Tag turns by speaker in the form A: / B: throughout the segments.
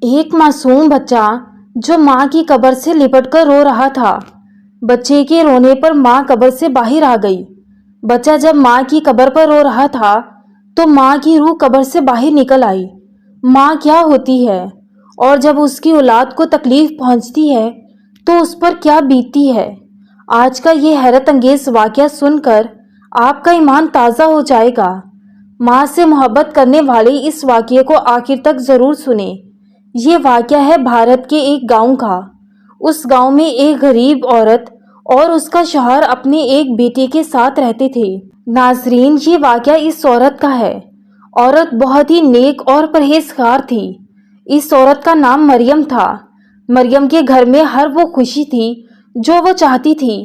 A: ایک معصوم بچہ جو ماں کی قبر سے لپٹ کر رو رہا تھا۔ بچے کے رونے پر ماں قبر سے باہر آ گئی۔ بچہ جب ماں کی قبر پر رو رہا تھا تو ماں کی روح قبر سے باہر نکل آئی۔ ماں کیا ہوتی ہے اور جب اس کی اولاد کو تکلیف پہنچتی ہے تو اس پر کیا بیتتی ہے۔ آج کا یہ حیرت انگیز واقعہ سن کر آپ کا ایمان تازہ ہو جائے گا۔ ماں سے محبت کرنے والے اس واقعے کو آخر تک ضرور سنیں۔ یہ واقعہ ہے بھارت کے ایک گاؤں کا۔ اس گاؤں میں ایک غریب عورت اور اس کا شوہر اپنے ایک بیٹے کے ساتھ رہتے تھے۔ ناظرین، یہ واقعہ اس عورت کا ہے۔ عورت بہت ہی نیک اور پرہیزگار تھی۔ اس عورت کا نام مریم تھا۔ مریم کے گھر میں ہر وہ خوشی تھی جو وہ چاہتی تھی،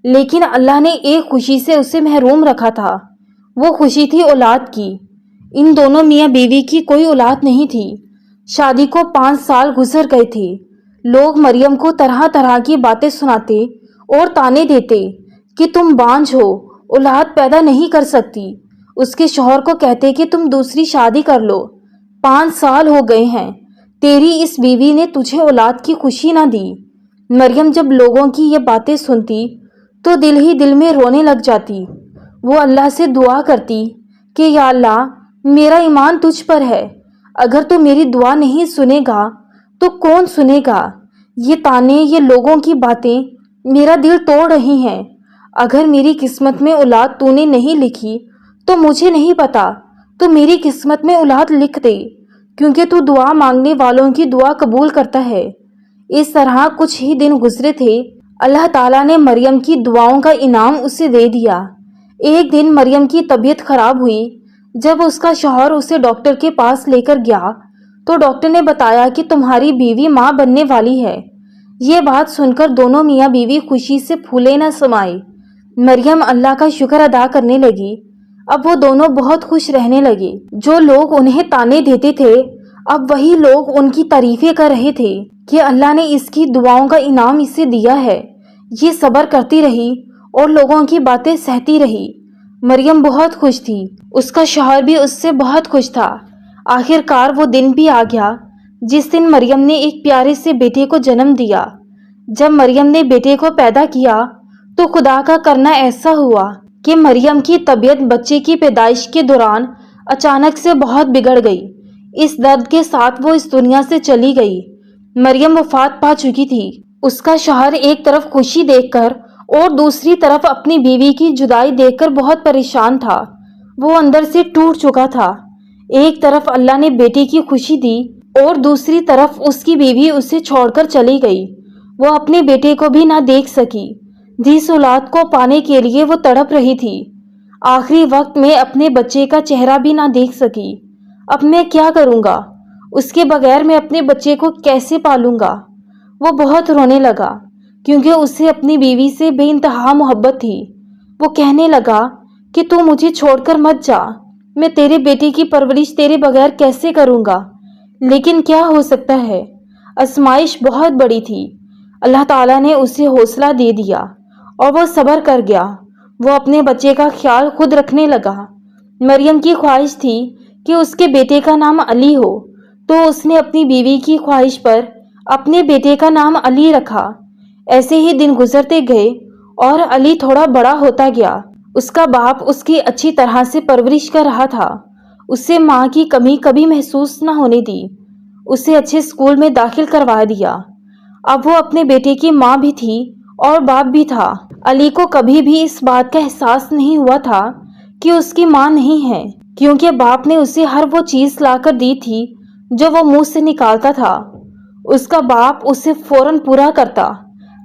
A: لیکن اللہ نے ایک خوشی سے اسے محروم رکھا تھا۔ وہ خوشی تھی اولاد کی۔ ان دونوں میاں بیوی کی کوئی اولاد نہیں تھی۔ شادی کو 5 سال گزر گئے تھے۔ لوگ مریم کو طرح طرح کی باتیں سناتے اور طعنے دیتے کہ تم بانجھ ہو، اولاد پیدا نہیں کر سکتی۔ اس کے شوہر کو کہتے کہ تم دوسری شادی کر لو، 5 سال ہو گئے ہیں، تیری اس بیوی نے تجھے اولاد کی خوشی نہ دی۔ مریم جب لوگوں کی یہ باتیں سنتی تو دل ہی دل میں رونے لگ جاتی۔ وہ اللہ سے دعا کرتی کہ یا اللہ، میرا ایمان تجھ پر ہے، اگر تو میری دعا نہیں سنے گا تو کون سنے گا؟ یہ طعنے، یہ لوگوں کی باتیں میرا دل توڑ رہی ہیں۔ اگر میری قسمت میں اولاد تو نے نہیں لکھی تو مجھے نہیں پتا، تو میری قسمت میں اولاد لکھ دے، کیونکہ تو دعا مانگنے والوں کی دعا قبول کرتا ہے۔ اس طرح کچھ ہی دن گزرے تھے۔ اللہ تعالیٰ نے مریم کی دعاؤں کا انعام اسے دے دیا۔ ایک دن مریم کی طبیعت خراب ہوئی۔ جب اس کا شوہر اسے ڈاکٹر کے پاس لے کر گیا تو ڈاکٹر نے بتایا کہ تمہاری بیوی ماں بننے والی ہے۔ یہ بات سن کر دونوں میاں بیوی خوشی سے پھولے نہ سمائے۔ مریم اللہ کا شکر ادا کرنے لگی۔ اب وہ دونوں بہت خوش رہنے لگے۔ جو لوگ انہیں طعنے دیتے تھے، اب وہی لوگ ان کی تعریفیں کر رہے تھے کہ اللہ نے اس کی دعاؤں کا انعام اسے دیا ہے۔ یہ صبر کرتی رہی اور لوگوں کی باتیں سہتی رہی۔ مریم بہت خوش تھی۔ اس کا شوہر بھی اس سے بہت خوش تھا۔ آخر کار وہ دن بھی آ گیا جس دن مریم نے ایک پیارے سے بیٹے کو جنم دیا۔ جب مریم نے بیٹے کو پیدا کیا تو خدا کا کرنا ایسا ہوا کہ مریم کی طبیعت بچے کی پیدائش کے دوران اچانک سے بہت بگڑ گئی۔ اس درد کے ساتھ وہ اس دنیا سے چلی گئی۔ مریم وفات پا چکی تھی۔ اس کا شوہر ایک طرف خوشی دیکھ کر اور دوسری طرف اپنی بیوی کی جدائی دیکھ کر بہت پریشان تھا۔ وہ اندر سے ٹوٹ چکا تھا۔ ایک طرف اللہ نے بیٹے کی خوشی دی اور دوسری طرف اس کی بیوی اسے چھوڑ کر چلی گئی۔ وہ اپنے بیٹے کو بھی نہ دیکھ سکی۔ جس اولاد کو پانے کے لیے وہ تڑپ رہی تھی، آخری وقت میں اپنے بچے کا چہرہ بھی نہ دیکھ سکی۔ اب میں کیا کروں گا؟ اس کے بغیر میں اپنے بچے کو کیسے پالوں گا؟ وہ بہت رونے لگا کیونکہ اسے اپنی بیوی سے بے انتہا محبت تھی۔ وہ کہنے لگا کہ تو مجھے چھوڑ کر مت جا، میں تیرے بیٹے کی پرورش تیرے بغیر کیسے کروں گا؟ لیکن کیا ہو سکتا ہے؟ آزمائش بہت بڑی تھی۔ اللہ تعالیٰ نے اسے حوصلہ دے دیا اور وہ صبر کر گیا۔ وہ اپنے بچے کا خیال خود رکھنے لگا۔ مریم کی خواہش تھی کہ اس کے بیٹے کا نام علی ہو، تو اس نے اپنی بیوی کی خواہش پر اپنے بیٹے کا نام علی رکھا۔ ایسے ہی دن گزرتے گئے اور علی تھوڑا بڑا ہوتا گیا۔ اس کا باپ اس کی اچھی طرح سے پرورش کر رہا تھا۔ اسے ماں کی کمی کبھی محسوس نہ ہونے دی۔ اسے اچھے اسکول میں داخل کروا دیا۔ اب وہ اپنے بیٹے کی ماں بھی تھی اور باپ بھی تھا۔ علی کو کبھی بھی اس بات کا احساس نہیں ہوا تھا کہ اس کی ماں نہیں ہے، کیونکہ باپ نے اسے ہر وہ چیز لا کر دی تھی جو وہ منہ سے نکالتا تھا۔ اس کا باپ اسے فوراً پورا کرتا،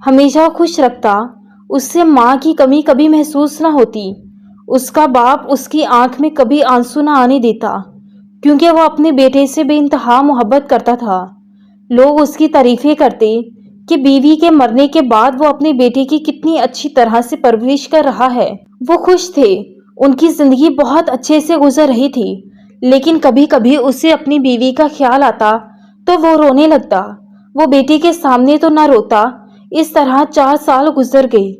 A: ہمیشہ خوش رکھتا۔ اس سے ماں کی کمی کبھی محسوس نہ ہوتی۔ اس کا باپ اس کی آنکھ میں کبھی آنسو نہ آنے دیتا، کیونکہ وہ اپنے بیٹے سے بے انتہا محبت کرتا تھا۔ لوگ اس کی تعریفیں کرتے کہ بیوی کے مرنے کے بعد وہ اپنے بیٹے کی کتنی اچھی طرح سے پرورش کر رہا ہے۔ وہ خوش تھے، ان کی زندگی بہت اچھے سے گزر رہی تھی، لیکن کبھی کبھی اسے اپنی بیوی کا خیال آتا تو وہ رونے لگتا۔ وہ بیٹے کے سامنے تو نہ روتا۔ اس طرح 4 سال گزر گئے۔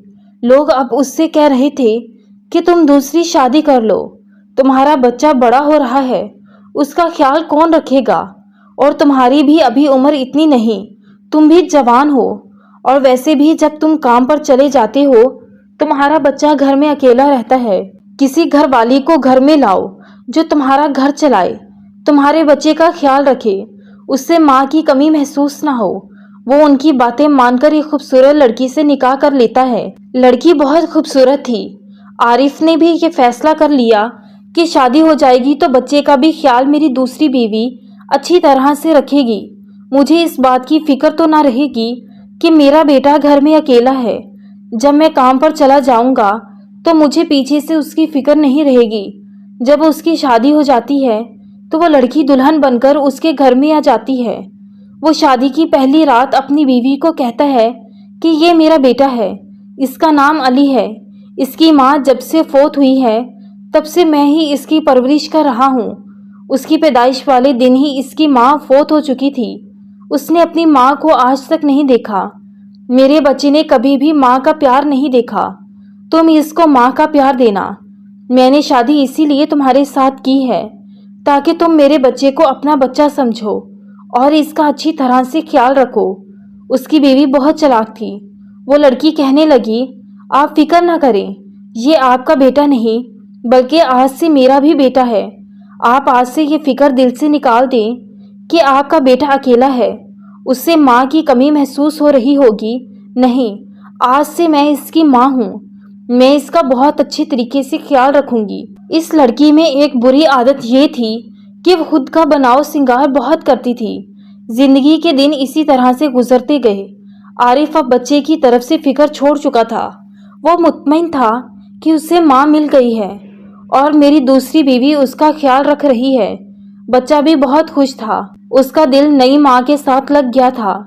A: لوگ اب اس سے کہہ رہے تھے کہ تم دوسری شادی کر لو، تمہارا بچہ بڑا ہو رہا ہے، اس کا خیال کون رکھے گا؟ اور تمہاری بھی ابھی عمر اتنی نہیں، تم بھی جوان ہو، اور ویسے بھی جب تم کام پر چلے جاتے ہو تمہارا بچہ گھر میں اکیلا رہتا ہے۔ کسی گھر والی کو گھر میں لاؤ جو تمہارا گھر چلائے، تمہارے بچے کا خیال رکھے، اس سے ماں کی کمی محسوس نہ ہو۔ وہ ان کی باتیں مان کر ایک خوبصورت لڑکی سے نکاح کر لیتا ہے۔ لڑکی بہت خوبصورت تھی۔ عارف نے بھی یہ فیصلہ کر لیا کہ شادی ہو جائے گی تو بچے کا بھی خیال میری دوسری بیوی اچھی طرح سے رکھے گی۔ مجھے اس بات کی فکر تو نہ رہے گی کہ میرا بیٹا گھر میں اکیلا ہے۔ جب میں کام پر چلا جاؤں گا تو مجھے پیچھے سے اس کی فکر نہیں رہے گی۔ جب اس کی شادی ہو جاتی ہے تو وہ لڑکی دلہن بن کر اس کے گھر میں آ جاتی ہے۔ وہ شادی کی پہلی رات اپنی بیوی کو کہتا ہے کہ یہ میرا بیٹا ہے، اس کا نام علی ہے۔ اس کی ماں جب سے فوت ہوئی ہے تب سے میں ہی اس کی پرورش کر رہا ہوں۔ اس کی پیدائش والے دن ہی اس کی ماں فوت ہو چکی تھی۔ اس نے اپنی ماں کو آج تک نہیں دیکھا۔ میرے بچے نے کبھی بھی ماں کا پیار نہیں دیکھا۔ تم اس کو ماں کا پیار دینا۔ میں نے شادی اسی لیے تمہارے ساتھ کی ہے تاکہ تم میرے بچے کو اپنا بچہ سمجھو اور اس کا اچھی طرح سے خیال رکھو۔ اس کی بیوی بہت چالاک تھی۔ وہ لڑکی کہنے لگی، آپ فکر نہ کریں، یہ آپ کا بیٹا نہیں بلکہ آج سے میرا بھی بیٹا ہے۔ آپ آج سے یہ فکر دل سے نکال دیں کہ آپ کا بیٹا اکیلا ہے، اس سے ماں کی کمی محسوس ہو رہی ہوگی۔ نہیں، آج سے میں اس کی ماں ہوں، میں اس کا بہت اچھے طریقے سے خیال رکھوں گی۔ اس لڑکی میں ایک بری عادت یہ تھی کہ وہ خود کا بناؤ سنگار بہت کرتی تھی۔ زندگی کے دن اسی طرح سے گزرتے گئے۔ عارف اب بچے کی طرف سے فکر چھوڑ چکا تھا۔ وہ مطمئن تھا کہ اسے ماں مل گئی ہے اور میری دوسری بیوی اس کا خیال رکھ رہی ہے۔ بچہ بھی بہت خوش تھا۔ اس کا دل نئی ماں کے ساتھ لگ گیا تھا،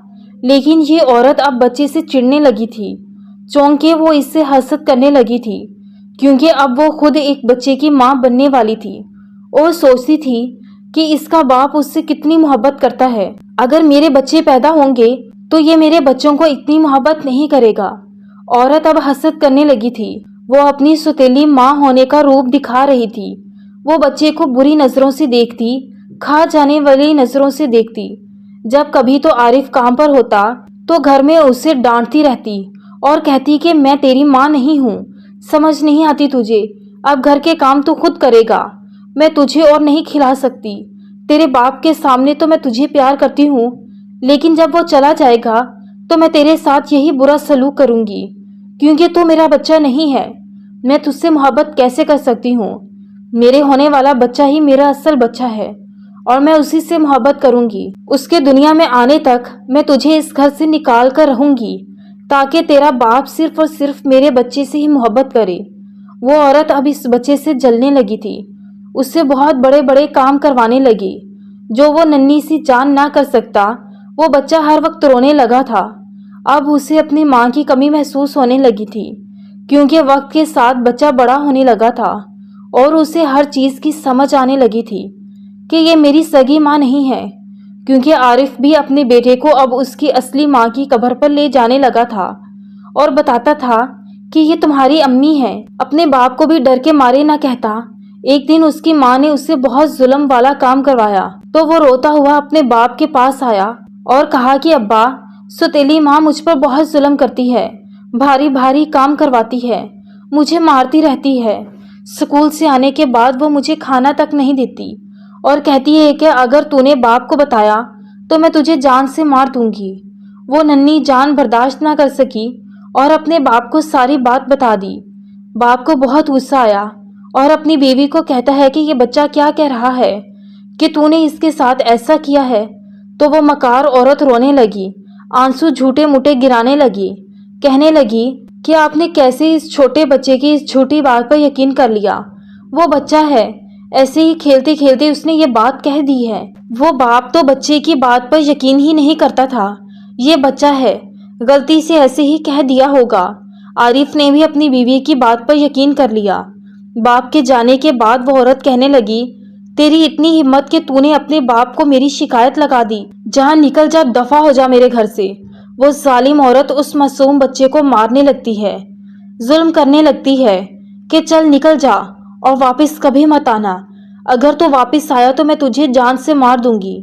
A: لیکن یہ عورت اب بچے سے چڑنے لگی تھی، چونکہ وہ اس سے حسد کرنے لگی تھی، کیونکہ اب وہ خود ایک بچے کی ماں بننے والی تھی اور سوچتی تھی کہ اس کا باپ اس سے کتنی محبت کرتا ہے۔ اگر میرے بچے پیدا ہوں گے تو یہ میرے بچوں کو اتنی محبت نہیں کرے گا۔ عورت اب حسد کرنے لگی تھی۔ وہ اپنی سوتیلی ماں ہونے کا روپ دکھا رہی تھی۔ وہ بچے کو بری نظروں سے دیکھتی، کھا جانے والی نظروں سے دیکھتی۔ جب کبھی تو عارف کام پر ہوتا تو گھر میں اسے ڈانٹتی رہتی اور کہتی کہ میں تیری ماں نہیں ہوں، سمجھ نہیں آتی تجھے، اب گھر کے کام تو خود کرے گا، میں تجھے اور نہیں کھلا سکتی۔ تیرے باپ کے سامنے تو میں تجھے پیار کرتی ہوں، لیکن جب وہ چلا جائے گا تو میں تیرے ساتھ یہی برا سلوک کروں گی، کیونکہ تو میرا بچہ نہیں ہے۔ میں تجھ سے محبت کیسے کر سکتی ہوں؟ میرے ہونے والا بچہ ہی میرا اصل بچہ ہے اور میں اسی سے محبت کروں گی۔ اس کے دنیا میں آنے تک میں تجھے اس گھر سے نکال کر رہوں گی تاکہ تیرا باپ صرف اور صرف میرے بچے سے ہی محبت کرے۔ وہ عورت اب اس بچے سے جلنے لگی تھی، اس سے بہت بڑے بڑے کام کروانے لگی جو وہ ننھی سی جان نہ کر سکتا۔ وہ بچہ ہر وقت رونے لگا تھا۔ اب اسے اپنی ماں کی کمی محسوس ہونے لگی تھی، کیونکہ وقت کے ساتھ بچہ بڑا ہونے لگا تھا اور اسے ہر چیز کی سمجھ آنے لگی تھی کہ یہ میری سگی ماں نہیں ہے، کیونکہ عارف بھی اپنے بیٹے کو اب اس کی اصلی ماں کی قبر پر لے جانے لگا تھا اور بتاتا تھا کہ یہ تمہاری امی ہے۔ اپنے باپ کو بھی ڈر کے مارے نہ کہتا۔ ایک دن اس کی ماں نے اس سے بہت ظلم والا کام کروایا تو وہ روتا ہوا اپنے باپ کے پاس آیا اور کہا کہ ابا، سوتیلی ماں مجھ پر بہت ظلم کرتی ہے، بھاری بھاری کام کرواتی ہے، مجھے مارتی رہتی ہے، اسکول سے آنے کے بعد وہ مجھے کھانا تک نہیں دیتی اور کہتی ہے کہ اگر تو نے باپ کو بتایا تو میں تجھے جان سے مار دوں گی۔ وہ ننھی جان برداشت نہ کر سکی اور اپنے باپ کو ساری بات بتا دی۔ باپ کو بہت غصہ آیا اور اپنی بیوی کو کہتا ہے کہ یہ بچہ کیا کہہ رہا ہے کہ تو نے اس کے ساتھ ایسا کیا ہے۔ تو وہ مکار عورت رونے لگی، آنسو جھوٹے موٹے گرانے لگی، کہنے لگی کہ آپ نے کیسے اس چھوٹے بچے کی اس جھوٹی بات پر یقین کر لیا؟ وہ بچہ ہے، ایسے ہی کھیلتے کھیلتے اس نے یہ بات کہہ دی ہے۔ وہ باپ تو بچے کی بات پر یقین ہی نہیں کرتا تھا۔ یہ بچہ ہے، غلطی سے ایسے ہی کہہ دیا ہوگا۔ عارف نے بھی اپنی بیوی کی بات پر یقین کر لیا۔ باپ کے جانے کے بعد وہ عورت کہنے لگی، تیری اتنی ہمت کہ تو نے اپنے باپ کو میری شکایت لگا دی، جہاں نکل جا، دفع ہو جا میرے گھر سے۔ وہ ظالم عورت اس معصوم بچے کو مارنے لگتی ہے، ظلم کرنے لگتی ہے کہ چل نکل جا اور واپس کبھی مت آنا، اگر تو واپس آیا تو میں تجھے جان سے مار دوں گی۔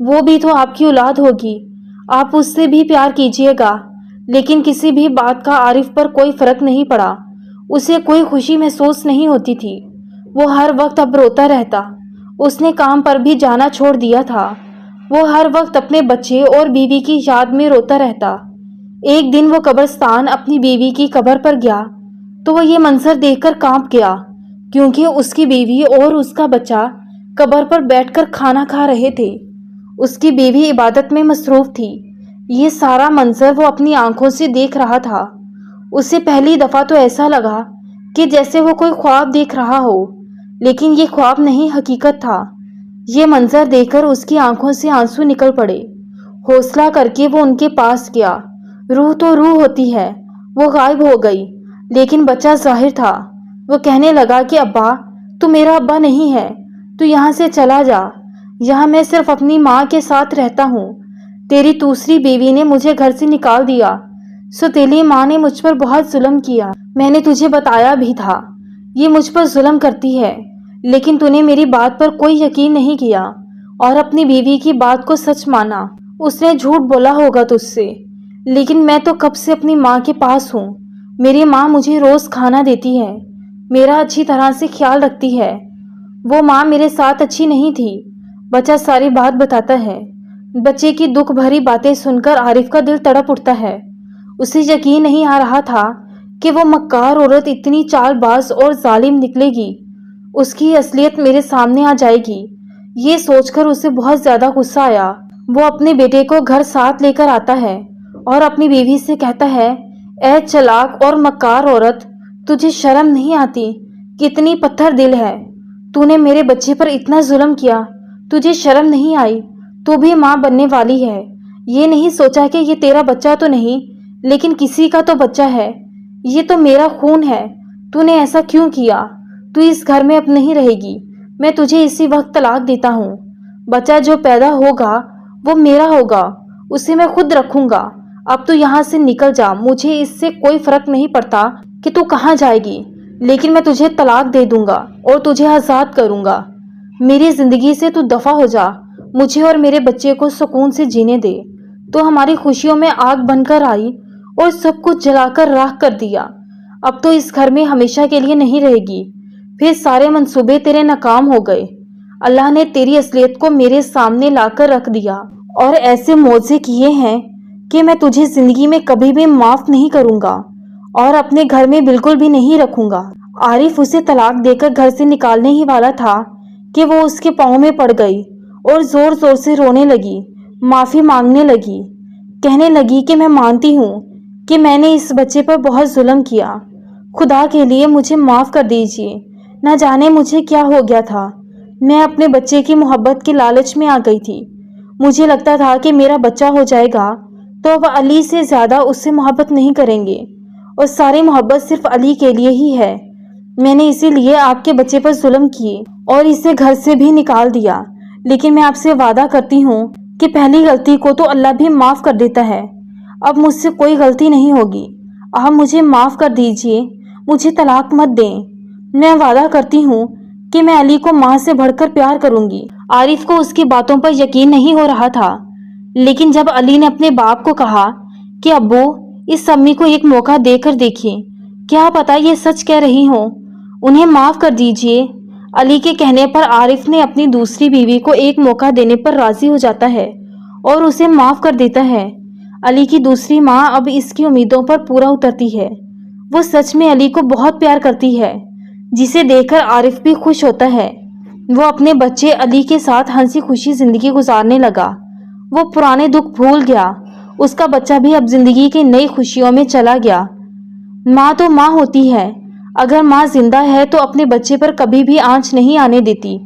A: وہ بھی تو آپ کی اولاد ہوگی، آپ اس سے بھی پیار کیجیے گا۔ لیکن کسی بھی بات کا عارف پر کوئی فرق نہیں پڑا، اسے کوئی خوشی محسوس نہیں ہوتی تھی۔ وہ ہر وقت اب روتا رہتا۔ اس نے کام پر بھی جانا چھوڑ دیا تھا۔ وہ ہر وقت اپنے بچے اور بیوی کی یاد میں روتا رہتا۔ ایک دن وہ قبرستان اپنی بیوی کی قبر پر گیا تو وہ یہ منظر دیکھ کر کانپ گیا، کیونکہ اس کی بیوی اور اس کا بچہ قبر پر بیٹھ کر کھانا کھا رہے تھے۔ اس کی بیوی عبادت میں مصروف تھی۔ یہ سارا منظر وہ اپنی آنکھوں سے دیکھ رہا تھا۔ اسے پہلی دفعہ تو ایسا لگا کہ جیسے وہ کوئی خواب دیکھ رہا ہو، لیکن یہ خواب نہیں، حقیقت تھا۔ یہ منظر دیکھ کر اس کی آنکھوں سے آنسو نکل پڑے۔ حوصلہ کر کے وہ ان کے پاس گیا۔ روح تو روح ہوتی ہے، وہ غائب ہو گئی، لیکن بچہ ظاہر تھا۔ وہ کہنے لگا کہ ابا، تو میرا ابا نہیں ہے، تو یہاں سے چلا جا، یہاں میں صرف اپنی ماں کے ساتھ رہتا ہوں۔ تیری دوسری بیوی نے مجھے گھر سے نکال دیا، سو تیری ماں نے مجھ پر بہت ظلم کیا۔ میں نے تجھے بتایا بھی تھا، یہ مجھ پر ظلم کرتی ہے، لیکن تو نے میری بات پر کوئی یقین نہیں کیا اور اپنی بیوی کی بات کو سچ مانا۔ اس نے جھوٹ بولا ہوگا تجھ سے، لیکن میں تو کب سے اپنی ماں کے پاس ہوں۔ میری ماں مجھے روز کھانا دیتی ہے، میرا اچھی طرح سے خیال رکھتی ہے۔ وہ ماں میرے ساتھ اچھی نہیں تھی۔ بچہ ساری بات بتاتا ہے۔ بچے کی دکھ بھری باتیں سن کر عارف کا دل تڑپ اٹھتا ہے۔ اسے یقین نہیں آ رہا تھا کہ وہ مکار عورت اتنی چال باز اور ظالم نکلے گی، اس کی اصلیت میرے سامنے آ جائے گی۔ یہ سوچ کر اسے بہت زیادہ غصہ آیا۔ وہ اپنے بیٹے کو گھر ساتھ لے کر آتا ہے اور اپنی بیوی سے کہتا ہے، اے چلاک اور مکار عورت، تجھے شرم نہیں آتی؟ کتنی پتھر دل ہے، تو نے میرے بچے پر اتنا ظلم کیا، تجھے شرم نہیں آئی؟ تو بھی ماں بننے والی ہے، یہ نہیں سوچا کہ یہ تیرا بچہ تو نہیں لیکن کسی کا تو بچہ ہے، یہ تو میرا خون ہے، تو نے ایسا کیوں کیا؟ تو اس گھر میں اب نہیں رہے گی، میں تجھے اسی وقت طلاق دیتا ہوں۔ بچہ جو پیدا ہوگا وہ میرا ہوگا، اسے میں خود رکھوں گا۔ اب تو یہاں سے نکل جا، مجھے اس سے کوئی فرق نہیں پڑتا کہ تو کہاں جائے گی، لیکن میں تجھے طلاق دے دوں گا اور تجھے آزاد کروں گا۔ میری زندگی سے تو دفع ہو جا، مجھے اور میرے بچے کو سکون سے جینے دے۔ تو ہماری خوشیوں میں آگ بن کر آئی اور سب کچھ جلا کر راکھ کر دیا۔ اب تو اس گھر میں ہمیشہ کے لیے نہیں رہے گی، پھر سارے منصوبے تیرے ناکام ہو گئے۔ اللہ نے تیری اصلیت کو میرے سامنے لا کر رکھ دیا اور ایسے معجزے کیے ہیں کہ میں تجھے زندگی میں کبھی بھی معاف نہیں کروں گا اور اپنے گھر میں بالکل بھی نہیں رکھوں گا۔ عارف اسے طلاق دے کر گھر سے نکالنے ہی والا تھا کہ وہ اس کے پاؤں میں پڑ گئی اور زور زور سے رونے لگی، معافی مانگنے لگی، کہنے لگی کہ میں مانتی ہوں کہ میں نے اس بچے پر بہت ظلم کیا، خدا کے لیے مجھے معاف کر دیجیے۔ نہ جانے مجھے کیا ہو گیا تھا، میں اپنے بچے کی محبت کے لالچ میں آ گئی تھی۔ مجھے لگتا تھا کہ میرا بچہ ہو جائے گا تو اب علی سے زیادہ اس سے محبت نہیں کریں گے اور ساری محبت صرف علی کے لیے ہی ہے۔ میں نے اسی لیے آپ کے بچے پر ظلم کیے اور اسے گھر سے بھی نکال دیا، لیکن میں آپ سے وعدہ کرتی ہوں کہ پہلی غلطی کو تو اللہ بھی معاف کر دیتا ہے۔ اب مجھ سے کوئی غلطی نہیں ہوگی، آپ مجھے معاف کر دیجیے، مجھے طلاق مت دیں۔ میں وعدہ کرتی ہوں کہ میں علی کو ماں سے بڑھ کر پیار کروں گی۔ عارف کو اس کی باتوں پر یقین نہیں ہو رہا تھا، لیکن جب علی نے اپنے باپ کو کہا کہ ابو، اس امی کو ایک موقع دے کر دیکھیں، کیا پتہ یہ سچ کہہ رہی ہوں، انہیں معاف کر دیجیے۔ علی کے کہنے پر عارف نے اپنی دوسری بیوی کو ایک موقع دینے پر راضی ہو جاتا ہے اور اسے معاف کر دیتا ہے۔ علی کی دوسری ماں اب اس کی امیدوں پر پورا اترتی ہے۔ وہ سچ میں علی کو بہت پیار کرتی ہے، جسے دیکھ کر عارف بھی خوش ہوتا ہے۔ وہ اپنے بچے علی کے ساتھ ہنسی خوشی زندگی گزارنے لگا۔ وہ پرانے دکھ بھول گیا، اس کا بچہ بھی اب زندگی کی نئی خوشیوں میں چلا گیا۔ ماں تو ماں ہوتی ہے، اگر ماں زندہ ہے تو اپنے بچے پر کبھی بھی آنچ نہیں آنے دیتی۔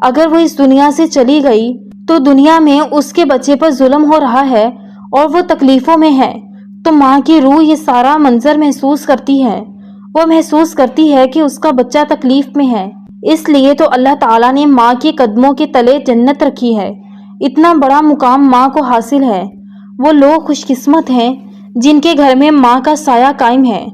A: اگر وہ اس دنیا سے چلی گئی تو دنیا میں اس کے بچے پر ظلم ہو رہا ہے اور وہ تکلیفوں میں ہے، تو ماں کی روح یہ سارا منظر محسوس کرتی ہے۔ وہ محسوس کرتی ہے کہ اس کا بچہ تکلیف میں ہے، اس لیے تو اللہ تعالیٰ نے ماں کے قدموں کے تلے جنت رکھی ہے۔ اتنا بڑا مقام ماں کو حاصل ہے۔ وہ لوگ خوش قسمت ہیں جن کے گھر میں ماں کا سایہ قائم ہے۔